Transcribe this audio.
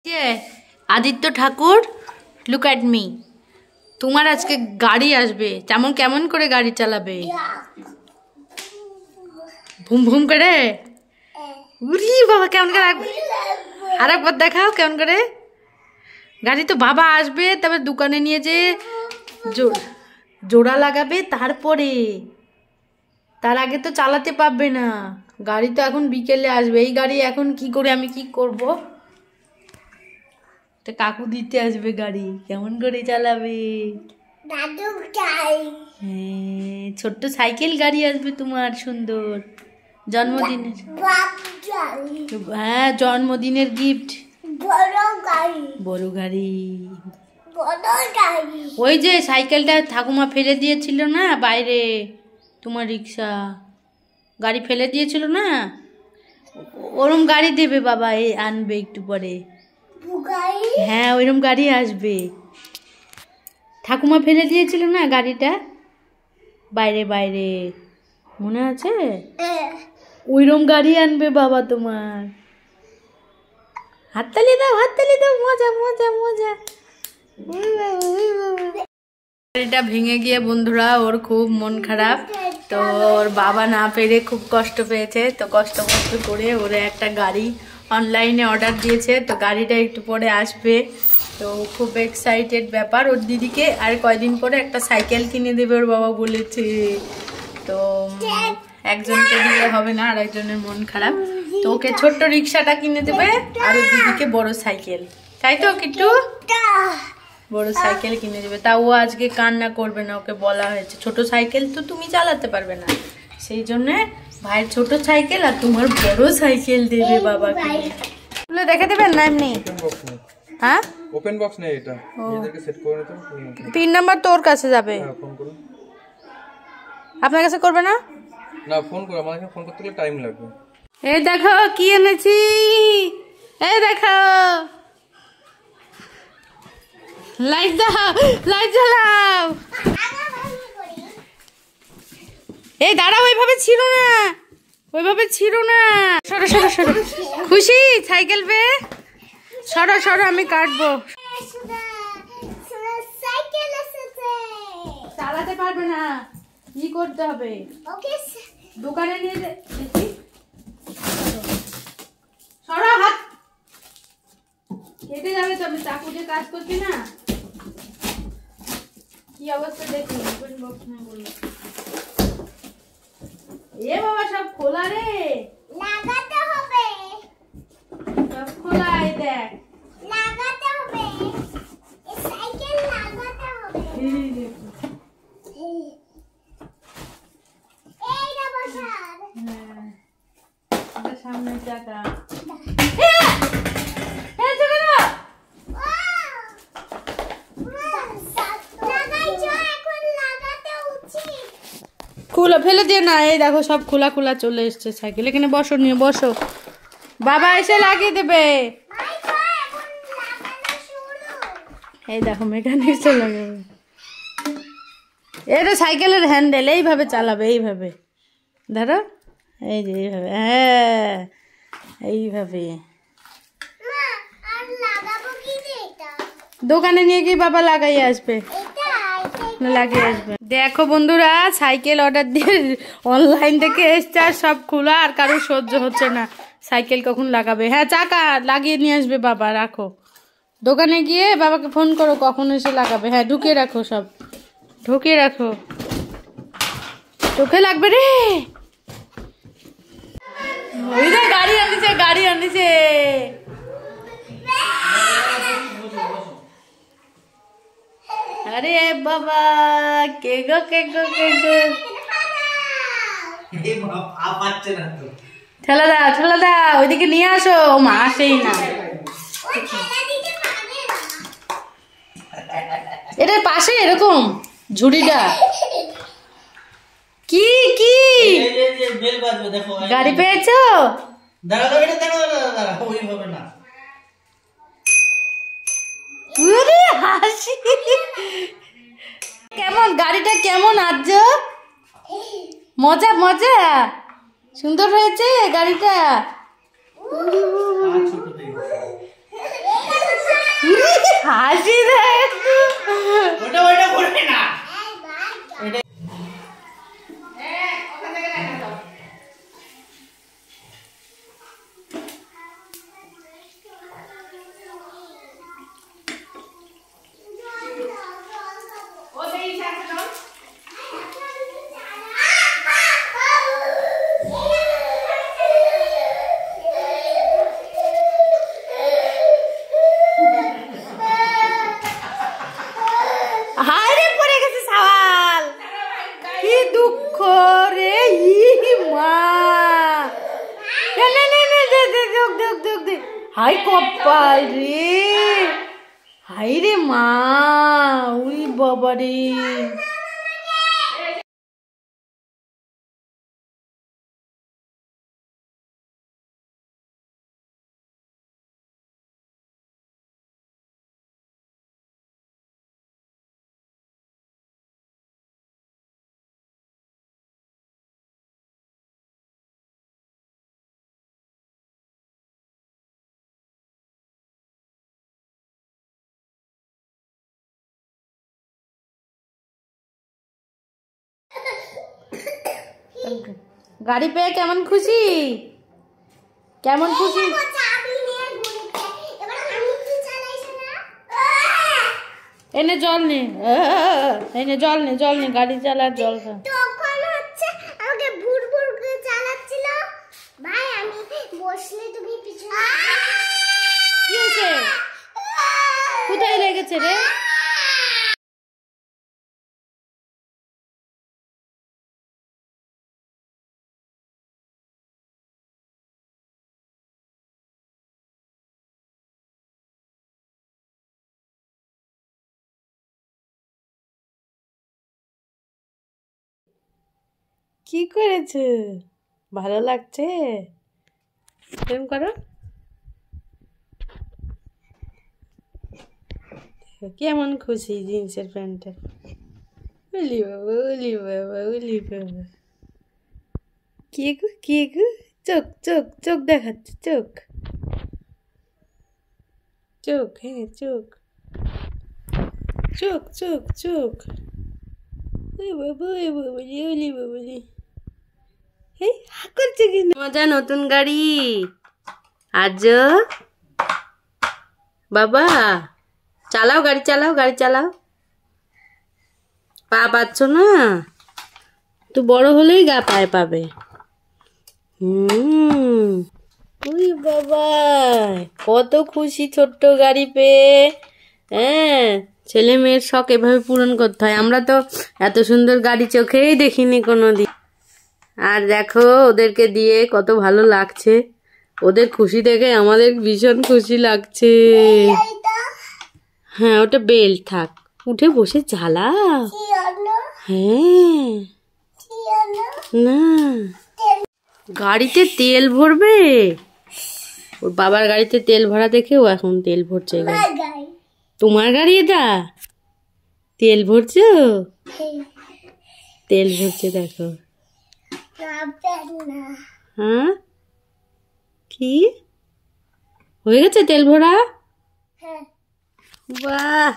যে আদিত্য ঠাকুর, look at me. তোমার আজকে গাড়ি আসবে, তেমন কেমন করে গাড়ি চালাবে? ভুম ভুম করে? উরি বাবা, কেমন করে আর একবার দেখাও কেমন করে। গাড়ি তো বাবা আসবে, তবে দোকানে নিয়ে যে জোড়া লাগাবে, তারপরে তার আগে তো চালাতে পারবে না। গাড়ি তো এখন বিকেলে আসবে। এই গাড়ি এখন কি করে আমি কি করব? তো কাকু দিতে আসবে গাড়ি, কেমন করে চালাবে? হ্যাঁ, ছোট্ট সাইকেল গাড়ি আসবে তোমার, সুন্দর জন্মদিনের। হ্যাঁ, জন্মদিনের গিফট। বড় গাড়ি। ওই যে সাইকেলটা ঠাকুমা ফেলে দিয়েছিল না বাইরে, তোমার রিক্সা গাড়ি ফেলে দিয়েছিল না, ওরম গাড়ি দেবে বাবা, এই আনবে একটু পরে। হ্যাঁ, ওইরকম গাড়ি আসবে। ঠাকুমা ফেলে দিয়েছিল না গাড়িটা বাইরে বাইরে, মনে আছে? ওইরকম গাড়ি আনবে বাবা তোমার। হাততালি দাও, হাততালি দাও, মজা মজা মজা। গাড়িটা ভেঙে গিয়ে বন্ধুরা ওর খুব মন খারাপ। তো ওর বাবা না পেরে খুব কষ্ট পেয়েছে, তো কষ্ট করে ওরে একটা গাড়ি অনলাইনে অর্ডার দিয়েছে। তো গাড়িটা একটু পরে আসবে, তো খুব এক্সাইটেড ব্যাপার। ওর দিদিকে আর কয়দিন পরে একটা সাইকেল কিনে দেবে ওর বাবা বলেছে। তো একজনকে দিলে হবে না, আর একজনের মন খারাপ, তো ওকে ছোট্ট রিক্সাটা কিনে দেবে আর ওর দিদিকে বড় সাইকেল, তাই তো কিট্টু? বড় সাইকেল কিনে দেবে। তা ও আজকে কান্না করবে না, ওকে বলা হয়েছে ছোট সাইকেল তো তুমি চালাতে পারবে না, সেই জন্য ভাইয়ের ছোট সাইকেল আর তোমার বড় সাইকেল দেবে বাবাকে। বলে দেখে দেবেন না এমনি? হ্যাঁ, ওপেন বক্স নেই, এটা এদেরকে সেট করে নিতে হবে। পিন নাম্বার তোর কাছে যাবে। হ্যাঁ, ফোন করুন। আপনার কাছে করবে না? না, ফোন করো, আমাকে ফোন করতে গেলে টাইম লাগবে। এই দেখো কি এনেছি, এই দেখো। লাইট দাও, লাইট জ্বালাও। এই দাঁড়াও, ওইভাবে ছিল না, ওইভাবে ছিল না। সরো সরো সরো। খুশি সাইকেল পেয়ে? সরো সরো, আমি কাটবো। চালাতে পারবে না, কি করতে হবে? দোকানে নিয়ে দেখি। সরো, হাত কেটে যাবে তো। আমি চাকু দিয়ে কাজ করছি না, কি অবস্থা দেখি। ওপেন বক্স না বললো এ বাবা, সব খোলা রে, লাগাতে হবে। সব খোলা, এই দেখ লাগাতে হবে, এই সাইকেল লাগাতে হবে। এই না বসার, হ্যাঁ এটা সামনে চাকা। খোলা ফেলে দিয়ে না, এই দেখো সব খোলা খোলা চলে এসছে সাইকেল। এখানে বসো, নিয়ে বসো, বাবা এসে লাগিয়ে দেবে। এই দেখো মেকানিক চলে লাগাবে। এটা সাইকেলের হ্যান্ডেল, এইভাবে চালাবে, এইভাবে ধরো, এই যে এইভাবে, হ্যাঁ এইভাবে। দোকানে নিয়ে গিয়ে বাবা লাগাই আসবে, লাগিয়ে আসবে। দেখো বন্ধুরা, সাইকেল অর্ডার দিয়ে অনলাইন থেকে এসছে আর সব খোলা, আর কারো সহ্য হচ্ছে না। সাইকেল কখন লাগাবে? হ্যাঁ, চাকা লাগিয়ে নিয়ে আসবে বাবা। রাখো, দোকানে গিয়ে বাবাকে ফোন করো কখন এসে লাগাবে। হ্যাঁ, ঢুকিয়ে রাখো, সব ঢুকিয়ে রাখো, চোখে লাগবে রে। ওই যে গাড়ি আনিছে, গাড়ি আনিছে। আরে বাবা, কে গো কে গো কে গো। ঠেলা দাও, ঠেলা দাও, ওইদিকে নিয়ে আসো। মা আসেই না, এটার পাশে এরকম ঝুড়িটা। কি কি গাড়ি পেয়েছো? হাসি কেমন, গাড়িটা কেমন? আজ মজা মজা, সুন্দর হয়েছে গাড়িটা। হাসি দেখ ওটা ওটা করবে না হায়রে পড়ে গেছে সওয়াল কি দুঃখ রে মা না না না না দে হাই কপাল রে হাই রে মা উই বাবা রে গাড়ি পেয়ে কেমন খুশি কেমন খুশি এনে জল নে এনে জল নে গাড়ি চালার জল খা তখন হচ্ছে আমাকে ভুর ভুর করে চালাচ্ছিল ভাই আমি বসলে তুমি পিছনে কি হয়েছে কোথায় লেগেছে রে কি করেছে ভালো লাগছে প্রেম করো কেমন খুশি জিন্সের প্যান্টে উলি বাবা উলি বাবা উলি বাবা কে গো চোখ চোখ চোখ দেখাচ্ছে চোখ চোখ হ্যাঁ চোখ চোখ চোখ চোখ করছে কি মজা নতুন গাড়ি আজ বাবা চালাও গাড়ি চালাও পা পাচ্ছ না তো বড় হলেই গা পায়ে পাবে ওই বাবা কত খুশি ছোট্ট গাড়ি পেয়ে হ্যাঁ ছেলে মেয়ের শখ এভাবে পূরণ করতে হয় আমরা তো এত সুন্দর গাড়ি চোখেই দেখিনি কোনোদিন আর দেখো ওদেরকে দিয়ে কত ভালো লাগছে ওদের খুশি দেখে আমাদের ভীষণ খুশি লাগছে হ্যাঁ ওটা বেল থাক উঠে বসে জ্বালাও হ্যাঁ না গাড়িতে তেল ভরবে ওর বাবার গাড়িতে তেল ভরা দেখে ও এখন তেল ভরছে তোমার গাড়ি এটা তেল ভরছো তেল ভরছে দেখো হ্যাঁ কি হয়ে গেছে তেল ভরা বাহ